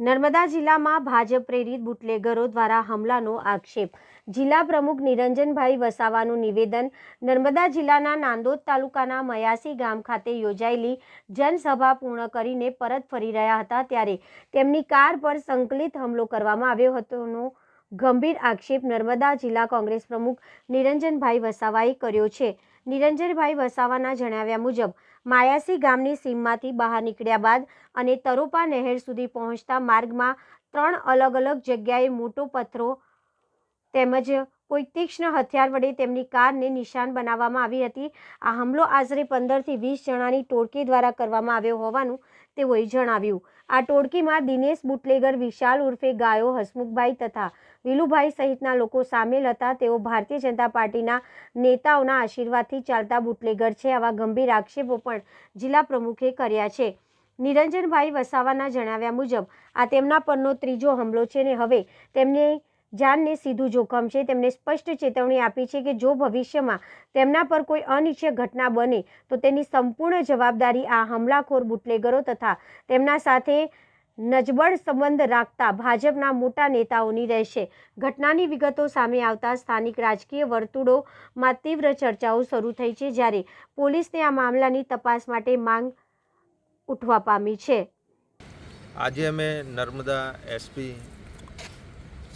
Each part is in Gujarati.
નર્મદા જિલ્લામાં ભાજપ પ્રેરિત બુટલેગરો દ્વારા હુમલાનો આક્ષેપ। જિલ્લા પ્રમુખ નિરંજનભાઈ વસાવાનું નિવેદન। નર્મદા જિલ્લાના નાંદોદ તાલુકાના મયાસી ગામ ખાતે યોજાયેલી જનસભા પૂર્ણ કરીને પરત ફરી રહ્યા હતા ત્યારે તેમની કાર પર સંકલિત હુમલો કરવામાં આવ્યો હતોનો ગંભીર આક્ષેપ નર્મદા જિલ્લા કોંગ્રેસ પ્રમુખ નિરંજનભાઈ વસાવાએ કર્યો છે। નિરંજનભાઈ વસાવાના જણાવ્યા મુજબ માયાસી ગામની સીમમાંથી બહાર નીકળ્યા બાદ અને તરોપા નહેર સુધી પહોંચતા માર્ગમાં 3 અલગ અલગ જગ્યાએ મોટો પથ્થરો તેમજ કોઈ તીક્ષ્ણ હથિયાર વડે તેમની કારને નિશાન બનાવવામાં આવી હતી। આ હુમલો આશરે 15 થી 20 જણાની ટોળકી દ્વારા કરવામાં આવ્યો હોવાનું તેઓએ જણાવ્યું। આ ટોળકીમાં દિનેશ બુટલેગર, વિશાલ ઉર્ફે ગાયો, હસમુખભાઈ તથા વિલુભાઈ સહિતના લોકો સામેલ હતા। તેઓ ભારતીય જનતા પાર્ટીના નેતાઓના આશીર્વાદથી ચાલતા બુટલેગર છે। આવા ગંભીર આક્ષેપો પણ જિલ્લા પ્રમુખે કર્યા છે। નિરંજનભાઈ વસાવાના જણાવ્યા મુજબ આ તેમના પરનો ત્રીજો હુમલો છે અને હવે તેમની જાનને સીધું જોખમ છે। તેમણે સ્પષ્ટ ચેતવણી આપી છે કે જો ભવિષ્યમાં તેમના પર કોઈ અનિચ્છનીય ઘટના બને તો તેની સંપૂર્ણ જવાબદારી આ હુમલાખોર બુટલેગરો તથા તેમના સાથે નજબળ સંબંધ રાખતા ભાજપના મોટા નેતાઓની રહેશે। ઘટનાની વિગતો સામે આવતા સ્થાનિક રાજકીય વર્તુળોમાં તીવ્ર ચર્ચાઓ શરૂ થઈ છે જ્યારે પોલીસને આ મામલાની તપાસ માટે માંગ ઉઠવા પામી છે। આજે અમે નર્મદા એસપી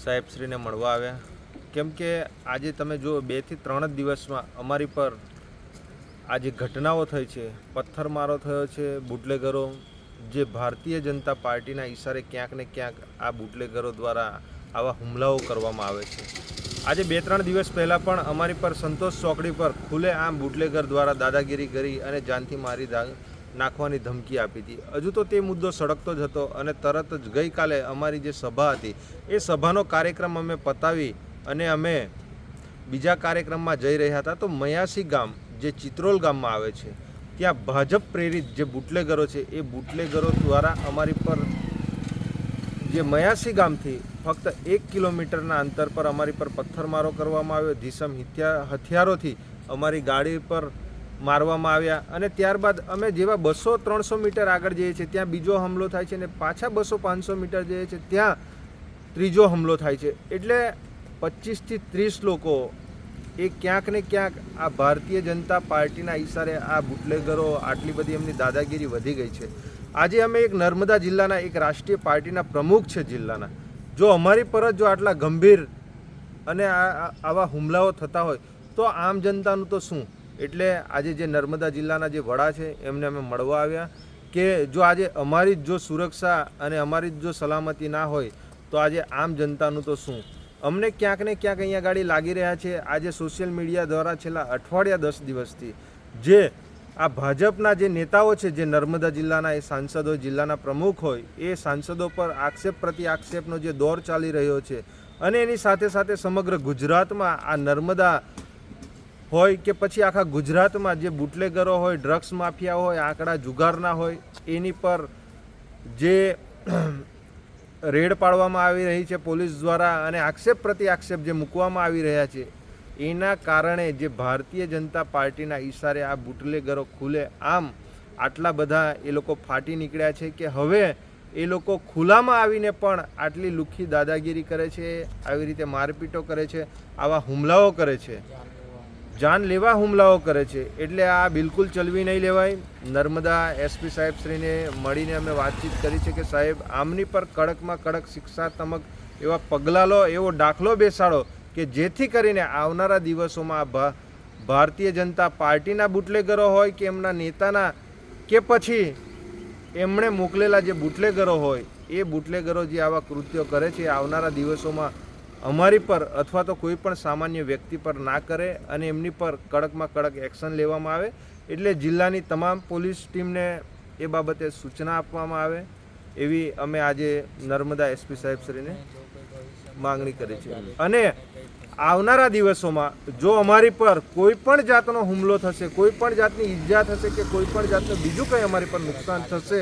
સાહેબશ્રીને મળવા આવ્યા કેમ કે આજે તમે જો 2 થી 3 જ દિવસમાં અમારી પર આજે ઘટનાઓ થઈ છે, પથ્થરમારો થયો છે। બુટલેગરો જે ભારતીય જનતા પાર્ટીના ઈશારે ક્યાંક ને ક્યાંક આ બુટલેગરો દ્વારા આવા હુમલાઓ કરવામાં આવે છે। આજે 2-3 દિવસ પહેલાં પણ અમારી પર સંતોષ ચોકડી પર ખુલ્લેઆમ બુટલેગર દ્વારા દાદાગીરી કરી અને જાનથી મારી નાખવાની ધમકી આપી હતી। હજુ તો તે મુદ્દો સળગતો જ હતો અને તરત જ ગઈકાલે અમારી જે સભા હતી એ સભાનો કાર્યક્રમ અમે પતાવી અને અમે બીજા કાર્યક્રમમાં જઈ રહ્યા હતા તો મયાસી ગામ જે ચિત્રોલ ગામમાં આવે છે ત્યાં ભાજપ પ્રેરિત જે બુટલેગરો છે એ બુટલેગરો દ્વારા અમારી પર જે મયાસી ગામથી ફક્ત 1 કિલોમીટરના અંતર પર અમારી પર પથ્થરમારો કરવામાં આવ્યો। ધીસમ હથિયારોથી અમારી ગાડી પર મારવામાં આવ્યા અને ત્યારબાદ અમે જેવા 200-300 મીટર આગળ જઈએ છીએ ત્યાં બીજો હુમલો થાય છે અને પાછા 200-500 મીટર જઈએ છીએ ત્યાં ત્રીજો હુમલો થાય છે। એટલે 25 થી 30 લોકો એ ક્યાંક ને ક્યાંક આ ભારતીય જનતા પાર્ટીના ઈશારે આ બુટલેગરો આટલી બધી એમની દાદાગીરી વધી ગઈ છે। આજે અમે એક નર્મદા જિલ્લાના એક રાષ્ટ્રીય પાર્ટીના પ્રમુખ છે જિલ્લાના, જો અમારી પર જ જો આટલા ગંભીર અને આવા હુમલાઓ થતા હોય તો આમ જનતાનું તો શું। એટલે આજે જે નર્મદા જિલ્લાના જે વડા છે એમને અમે મળવા આવ્યા કે જો આજે અમારી જ જો સુરક્ષા અને અમારી જ જો સલામતી ના હોય તો આજે આમ જનતાનું તો શું। અમને ક્યાંક ને ક્યાંક અહીંયા ગાડી લાગી રહ્યા છે। આજે સોશિયલ મીડિયા દ્વારા છેલ્લા અઠવાડિયા 10 દિવસથી જે આ ભાજપના જે નેતાઓ છે જે નર્મદા જિલ્લાના એ સાંસદો, જિલ્લાના પ્રમુખ હોય એ સાંસદો પર આક્ષેપ પ્રતિ આક્ષેપનો જે દોર ચાલી રહ્યો છે અને એની સાથે સાથે સમગ્ર ગુજરાતમાં આ નર્મદા હોય કે પછી આખા ગુજરાતમાં જે બુટલેગરો હોય, ડ્રગ્સ માફિયા હોય, આંકડા જુગારના હોય એની પર જે રેડ પાડવામાં આવી રહી છે પોલીસ દ્વારા અને આક્ષેપ પ્રતિ આક્ષેપ જે મૂકવામાં આવી રહ્યા છે એના કારણે જે ભારતીય જનતા પાર્ટીના ઈશારે આ બુટલેગરો ખુલે આમ આટલા બધા એ લોકો ફાટી નીકળ્યા છે કે હવે એ લોકો ખુલ્લામાં આવીને પણ આટલી લુખ્ખી દાદાગીરી કરે છે, આવી રીતે મારપીટો કરે છે, આવા હુમલાઓ કરે છે, જાન લેવા હુમલાઓ કરે છે। એટલે આ બિલકુલ ચલવી નહીં લેવાય। નર્મદા એસપી સાહેબશ્રીને મળીને અમે વાતચીત કરી છે કે સાહેબ આમની પર કડકમાં કડક શિક્ષાત્મક એવા પગલાં લો, એવો દાખલો બેસાડો કે જેથી કરીને આવનારા દિવસોમાં ભારતીય જનતા પાર્ટીના બુટલેગરો હોય કે એમના નેતાના કે પછી એમણે મોકલેલા જે બુટલેગરો હોય એ બુટલેગરો જે આવા કૃત્યો કરે છે આવનારા દિવસોમાં અમારી પર અથવા તો કોઈ પણ સામાન્ય વ્યક્તિ પર ના કરે અને એમની પર કડકમાં કડક એક્શન લેવામાં આવે। એટલે જિલ્લાની તમામ પોલીસ ટીમને એ બાબતે સૂચના આપવામાં આવે એવી અમે આજે નર્મદા એસપી સાહેબશ્રીને માંગણી કરી છે। અને આવનારા દિવસોમાં જો અમારી પર કોઈ પણ જાતનો હુમલો થશે, કોઈ પણ જાતની ઈજા થશે કે કોઈ પણ જાતનું બીજું કંઈ અમારી પર નુકસાન થશે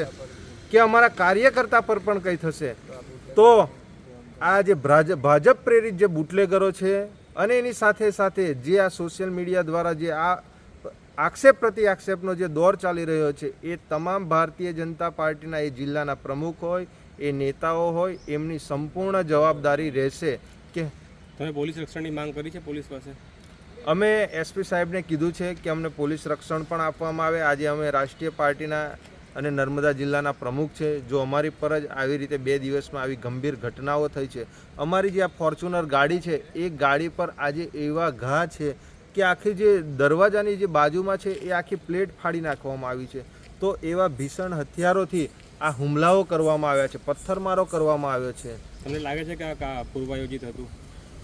કે અમારા કાર્યકર્તા પર પણ કંઈ થશે તો આ જે ભાજપ પ્રેરિત જે બુટલેગરો છે અને એની સાથે સાથે જે આ સોશિયલ મીડિયા દ્વારા જે આ આક્ષેપ પ્રતિ આક્ષેપનો જે દોર ચાલી રહ્યો છે એ તમામ ભારતીય જનતા પાર્ટીના એ જિલ્લાના પ્રમુખ હોય, એ નેતાઓ હોય એમની સંપૂર્ણ જવાબદારી રહેશે કે તમે પોલીસ રક્ષણની માંગ કરી છે પોલીસ પાસે? અમે એસપી સાહેબને કીધું છે કે અમને પોલીસ રક્ષણ પણ આપવામાં આવે. આજે અમે રાષ્ટ્રીય પાર્ટીના અને નર્મદા જિલ્લાના પ્રમુખ છે. જો અમારી પર જ આવી રીતે 2 દિવસમાં આવી ગંભીર ઘટનાઓ થઈ છે, અમારી જે આ ફોર્ચ્યુનર ગાડી છે એ ગાડી પર આજે એવા ઘા છે કે આખી જે દરવાજાની જે બાજુમાં છે એ આખી પ્લેટ ફાડી નાખવામાં આવી છે. તો એવા ભીષણ હથિયારોથી આ હુમલાઓ કરવામાં આવ્યા છે, પથ્થરમારો કરવામાં આવ્યો છે. તમને લાગે છે કે આ પૂર્વાયોજિત હતું?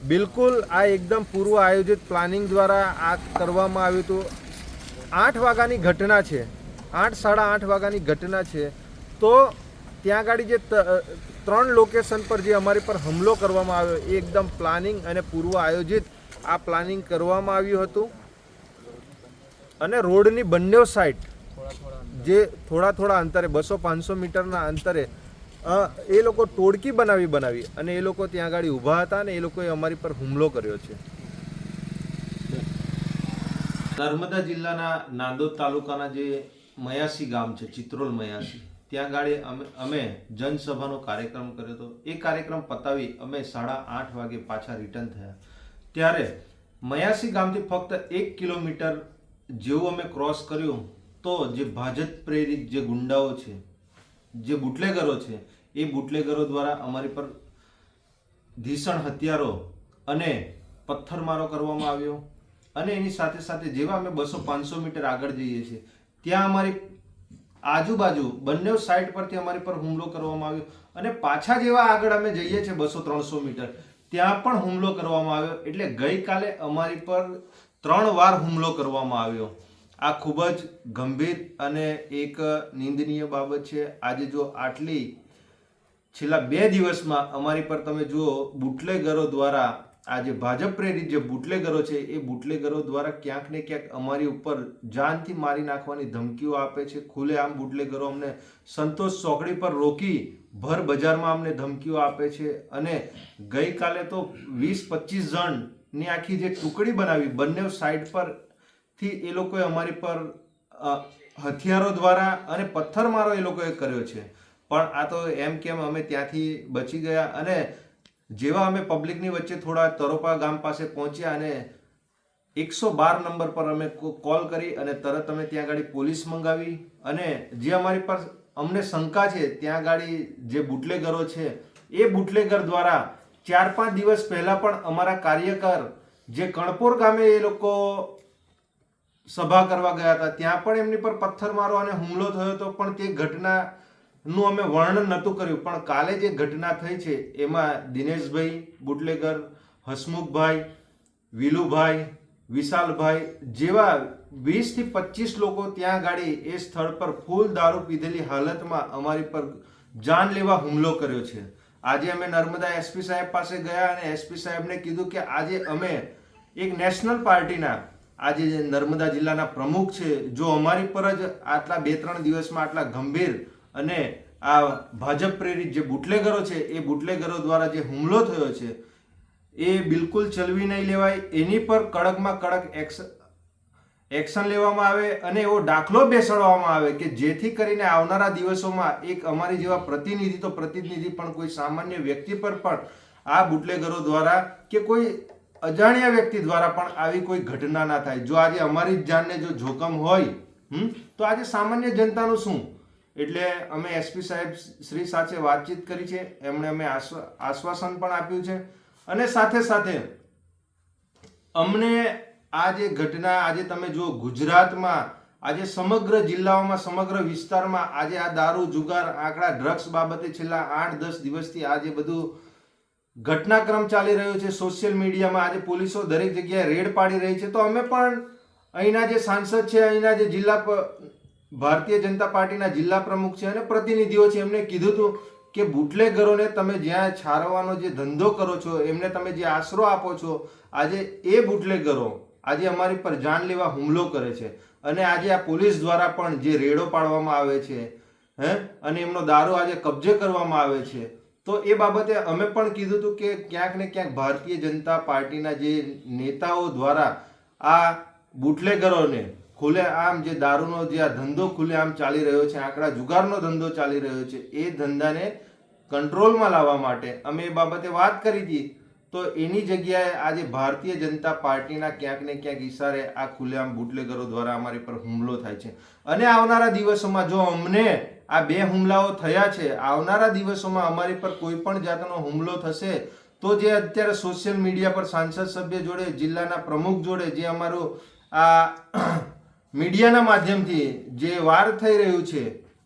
બિલકુલ આ એકદમ પૂર્વ આયોજિત પ્લાનિંગ દ્વારા આ કરવામાં આવ્યું હતું. 8 વાગ્યાની ઘટના છે, 8 સાડા 8 વાગ્યાની ઘટના છે. તો ત્યાં ગાડી જે 3 લોકેશન પર જે અમારી પર હુમલો કરવામાં આવ્યો એ એકદમ પ્લાનિંગ અને પૂર્વ આયોજિત આ પ્લાનિંગ કરવામાં આવ્યું હતું. અને રોડની બંને સાઈડ જે થોડા અંતરે 200-500 મીટરના અંતરે એ લોકો ટોળકી બનાવી અને એ લોકો ત્યાં આગળ ઊભા હતા અને એ લોકોએ અમારી પર હુમલો કર્યો છે. નર્મદા જિલ્લાના નાંદોદ તાલુકાના જે મયાસી ગામ છે, ચિત્રોલ મયાસી, ત્યાં ગાડી અમે જનસભાનો કાર્યક્રમ કર્યો હતો. એ કાર્યક્રમ પતાવી અમે 8:30 વાગે પાછા રિટર્ન થયા. ત્યારે મયાસી ગામથી ફક્ત 1 કિલોમીટર જેવું અમે ક્રોસ કર્યું તો જે ભાજપ પ્રેરિત જે ગુંડાઓ છે, જે બુટલેગરો છે, એ બુટલેગરો દ્વારા અમારી પર ભીષણ હથિયારો અને પથ્થરમારો કરવામાં આવ્યો. અને એની સાથે સાથે જેવા અમે 200-500 મીટર આગળ જઈએ છીએ ત્યાં અમારી આજુબાજુ બંને સાઈડ પરથી અમારી પર હુમલો કરવામાં આવ્યો. અને પાછા જેવા આગળ અમે જઈએ છીએ 200-300 મીટર ત્યાં પણ હુમલો કરવામાં આવ્યો. એટલે ગઈકાલે અમારી પર 3 વાર હુમલો કરવામાં આવ્યો. આ ખૂબ જ ગંભીર અને એક નિંદનીય બાબત છે. આજે જો આટલી છેલ્લા 2 દિવસમાં અમારી પર તમે જુઓ બુટલેગરો દ્વારા, આ જે ભાજપ પ્રેરિત જે બુટલેગરો છે એ બુટલેગરો દ્વારા ક્યાંક ને ક્યાંક અમારી ઉપર જાનથી મારી નાખવાની ધમકીઓ આપે છે. ખુલ્લેઆમ બુટલેગરો અમને સંતોષ ચોકડી પર રોકી ભર બજારમાં અમને ધમકીઓ આપે છે. અને ગઈકાલે તો 20-25 જણની આખી જે ટુકડી બનાવી બંને સાઈડ પરથી એ લોકોએ અમારી પર હથિયારો દ્વારા અને પથ્થરમારો એ લોકોએ કર્યો છે. પણ આ તો એમ કેમ અમે ત્યાંથી બચી ગયા. અને જેવા અમે પબ્લિકની વચ્ચે થોડા તરોપા ગામ પાસે પહોંચ્યા અને 112 નંબર પર અમે કોલ કરી અને તરત અમે ત્યાં ગાડી પોલીસ મંગાવી. અને જે અમારી પર અમને શંકા છે ત્યાં ગાડી જે બુટલેગરો છે એ બુટલેગર દ્વારા 4-5 દિવસ પહેલા પણ અમારા કાર્યકર જે કણપોર ગામે એ લોકો સભા કરવા ગયા હતા ત્યાં પણ એમની પર પથ્થરમારો અને હુમલો થયો હતો. પણ તે ઘટનાનું અમે વર્ણન નહોતું કર્યું. પણ કાલે જે ઘટના થઈ છે એમાં દિનેશભાઈ બુટલેગર, હસમુખભાઈ, વિલુભાઈ, વિશાલભાઈ જેવા 20-25 લોકો ત્યાં ગાડી એ સ્થળ પર ફૂલ દારૂ પીધેલી હાલતમાં અમારી પર જાનલેવા હુમલો કર્યો છે. આજે અમે નર્મદા એસપી સાહેબ પાસે ગયા અને એસપી સાહેબને કીધું કે આજે અમે એક નેશનલ પાર્ટીના આજે જે નર્મદા જિલ્લાના પ્રમુખ છે, જો અમારી પર જ આટલા 2-3 દિવસમાં આટલા ગંભીર અને આ ભાજપ પ્રેરિત જે બુટલેગરો છે એ બુટલેગરો દ્વારા જે હુમલો થયો છે એ બિલકુલ ચલવી નહીં લેવાય. એની પર કડકમાં કડક એક્શન લેવામાં આવે અને એવો દાખલો બેસાડવામાં આવે કે જેથી કરીને આવનારા દિવસોમાં એક અમારી જેવા પ્રતિનિધિ પણ કોઈ સામાન્ય વ્યક્તિ પર પણ આ બુટલેગરો દ્વારા કે કોઈ અજાણ્યા વ્યક્તિ દ્વારા પણ આવી કોઈ ઘટના ના થાય. જો આજે અમારી જ જાનને જો જોખમ હોય તો આજે સામાન્ય જનતાનું શું? એટલે અમે એસપી સાહેબ શ્રી સાથે વાતચીત કરી છે. એમણે અમે આશ્વાસન પણ આપ્યું છે. અને સાથે સાથે અમને આ જે ઘટના આજે તમે જુઓ ગુજરાતમાં આજે સમગ્ર જિલ્લાઓમાં સમગ્ર વિસ્તારમાં આજે આ દારૂ, જુગાર, આંકડા, ડ્રગ્સ બાબતે છેલ્લા 8-10 દિવસથી આજે બધું ઘટનાક્રમ ચાલી રહ્યો છે. સોશિયલ મીડિયામાં આજે પોલીસો દરેક જગ્યાએ રેડ પાડી રહી છે. તો અમે પણ અહીંના જે સાંસદ છે, અહીંના જે ભારતીય જનતા પાર્ટીના જિલ્લા પ્રમુખ છે અને પ્રતિનિધિઓ છે એમને કીધું હતું કે બુટલેગરોને તમે જ્યાં છારવાનો જે ધંધો કરો છો, એમને તમે જે આશરો આપો છો, આજે એ બુટલેગરો આજે અમારી પર જાનલેવા હુમલો કરે છે. અને આજે આ પોલીસ દ્વારા પણ જે રેડો પાડવામાં આવે છે અને એમનો દારૂ આજે કબજે કરવામાં આવે છે. તો એ બાબતે અમે પણ કીધું હતું કે ક્યાંક ને ક્યાંક ભારતીય જનતા પાર્ટીના જે નેતાઓ દ્વારા આ બુટલેગરોને ખુલ્લેઆમ જે દારૂનો જે આ ધંધો ખુલ્લેઆમ ચાલી રહ્યો છે, આંકડા જુગારનો ધંધો ચાલી રહ્યો છે, એ ધંધાને કંટ્રોલમાં લાવવા માટે અમે એ બાબતે વાત કરી હતી, તો એની જગ્યાએ આજે ભારતીય જનતા પાર્ટીના ક્યાંક ને ક્યાંક ઈશારે આ ખુલ્લેઆમ બુટલેગરો દ્વારા અમારી પર હુમલો થાય છે. અને આવનારા દિવસોમાં જો અમને આ 2 હુમલાઓ થયા છે, આવનારા દિવસોમાં અમારી પર કોઈ પણ જાતનો હુમલો થશે તો જે અત્યારે સોશિયલ મીડિયા પર સાંસદ સભ્ય જોડે, જિલ્લાના પ્રમુખ જોડે જે અમારું આ મીડિયાના માધ્યમથી જે વાર થઈ રહ્યું છે,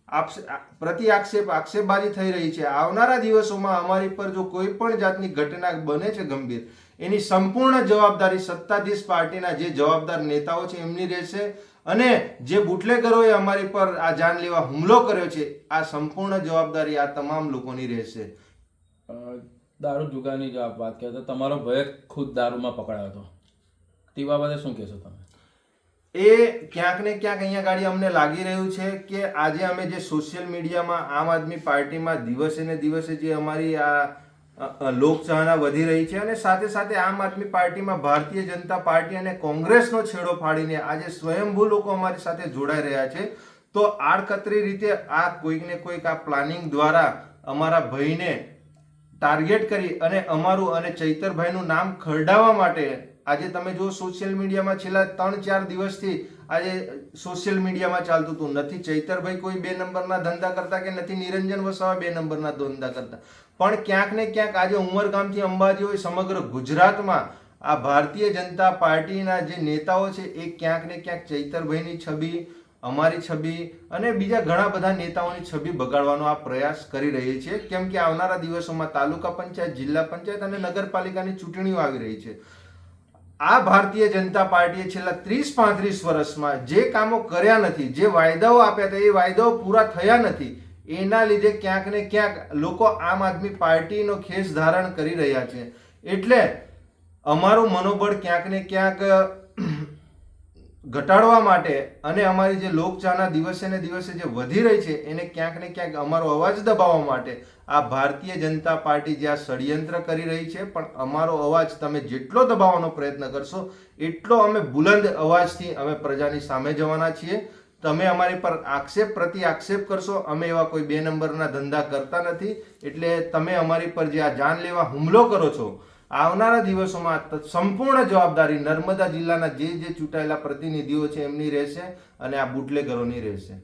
આક્ષેપબાજી થઈ રહી છે, આવનારા દિવસોમાં અમારી પર જો કોઈ પણ જાતની ઘટના બને છે ગંભીર, એની સંપૂર્ણ જવાબદારી સત્તાધીશ પાર્ટીના જે જવાબદાર નેતાઓ છે એમની રહેશે. અને જે બુટલેગરોએ અમારી પર આ જાનલેવા હુમલો કર્યો છે, આ સંપૂર્ણ જવાબદારી આ તમામ લોકોની રહેશે. દારૂ જુગારની જો આપ વાત કરો તો તમારો ભાઈ ખુદ દારૂમાં પકડાયો હતો, તે બાબતે શું કહેશો તમે? એ ક્યાંક ને ક્યાંક અહીંયા ગાડી અમને લાગી રહ્યું છે કે આજે અમે જે સોશિયલ મીડિયામાં આમ આદમી પાર્ટીમાં દિવસે ને દિવસે જે અમારી આ લોકચાહના વધી રહી છે, અને સાથે સાથે આમ આદમી પાર્ટીમાં ભારતીય જનતા પાર્ટી અને કોંગ્રેસનો છેડો ફાડીને આજે સ્વયંભૂ લોકો અમારી સાથે જોડાઈ રહ્યા છે, તો આડકતરી રીતે આ કોઈક ને કોઈક આ પ્લાનિંગ દ્વારા અમારા ભાઈને ટાર્ગેટ કરી અને અમારું અને ચૈતરભાઈનું નામ ખરડાવવા માટે આજે તમે જો સોશિયલ મીડિયામાં છેલ્લા 3-4 દિવસથી આજે સોશિયલ મીડિયામાં ચાલતું હતું, નથી ચૈતરભાઈ કોઈ 2 નંબરના ધંધા કરતા કે નથી નિરંજન વસાવા 2 નંબરના ધંધા કરતા, પણ ક્યાંક ને ક્યાંક આજે ઉમરગામથી અંબાજી હોય સમગ્ર ગુજરાતમાં આ ભારતીય જનતા પાર્ટીના જે નેતાઓ છે એ ક્યાંક ને ક્યાંક ચૈતરભાઈની છબી, અમારી છબી અને બીજા ઘણા બધા નેતાઓની છબી બગાડવાનો આ પ્રયાસ કરી રહી છે. કેમ કે આવનારા દિવસોમાં તાલુકા પંચાયત, જિલ્લા પંચાયત અને નગરપાલિકાની ચૂંટણીઓ આવી રહી છે. આ ભારતીય જનતા પાર્ટીએ છેલ્લા 30-35 વર્ષમાં જે કામો કર્યા નથી, જે વાયદાઓ આપ્યા હતા એ વાયદાઓ પૂરા થયા નથી, એના લીધે ક્યાંક ને ક્યાંક લોકો આમ આદમી પાર્ટીનો ખેસ ધારણ કરી રહ્યા છે. એટલે અમારું મનોબળ ક્યાંક ને ક્યાંક ઘટાડવા માટે અને અમારી જે લોકચાહના દિવસે ને દિવસે જે વધી રહી છે એને ક્યાંક ને ક્યાંક અમારો અવાજ દબાવવા માટે આ ભારતીય જનતા પાર્ટી જે આ ષડયંત્ર કરી રહી છે, પણ અમારો અવાજ તમે જેટલો દબાવવાનો પ્રયત્ન કરશો એટલો અમે બુલંદ અવાજથી અમે પ્રજાની સામે જવાના છીએ. તમે અમારી પર આક્ષેપ પ્રતિ આક્ષેપ કરશો, અમે એવા કોઈ 2 નંબરના ધંધા કરતા નથી. એટલે તમે અમારી પર જે આ જાનલેવા હુમલો કરો છો, આવનારા દિવસોમાં સંપૂર્ણ જવાબદારી નર્મદા જિલ્લાના જે ચૂંટાયેલા પ્રતિનિધિઓ છે એમની રહેશે અને આ બુટલેગરોની રહેશે.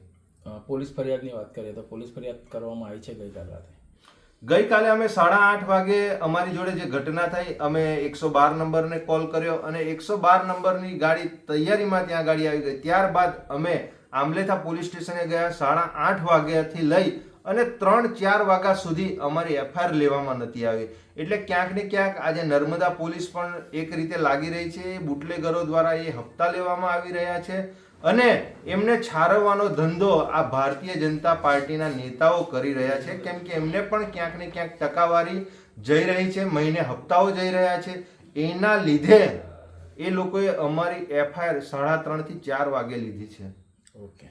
પોલીસ ફરિયાદની વાત કરીએ તો પોલીસ ફરિયાદ કરવામાં આવી છે ગઈકાલ રાતે? ગઈકાલે અમે 8:30 વાગે અમારી જોડે જે ઘટના થઈ, અમે 112 નંબરને કોલ કર્યો અને 112 નંબરની ગાડી તૈયારીમાં ત્યાં ગાડી આવી ગઈ. ત્યારબાદ અમે આમલેથા પોલીસ સ્ટેશને ગયા. 8:30 વાગ્યાથી લઈ અને 3-4 વાગ્યા સુધી અમારી એફઆઈઆર લેવામાં નથી આવી. એટલે ક્યાંક ને ક્યાંક આજે નર્મદા પોલીસ પણ એક રીતે લાગી રહી છે. બુટલેગરો દ્વારા એ હપ્તા લેવામાં આવી રહ્યા છે અને એમને છારવવાનો ધંધો આ ભારતીય જનતા પાર્ટીના નેતાઓ કરી રહ્યા છે. કેમ કે એમને પણ ક્યાંક ને ક્યાંક ટકાવારી જઈ રહી છે, મહિને હપ્તાઓ જઈ રહ્યા છે. એના લીધે એ લોકોએ અમારી એફઆઈઆર 3:30 થી 4 વાગે લીધી છે. ઓકે.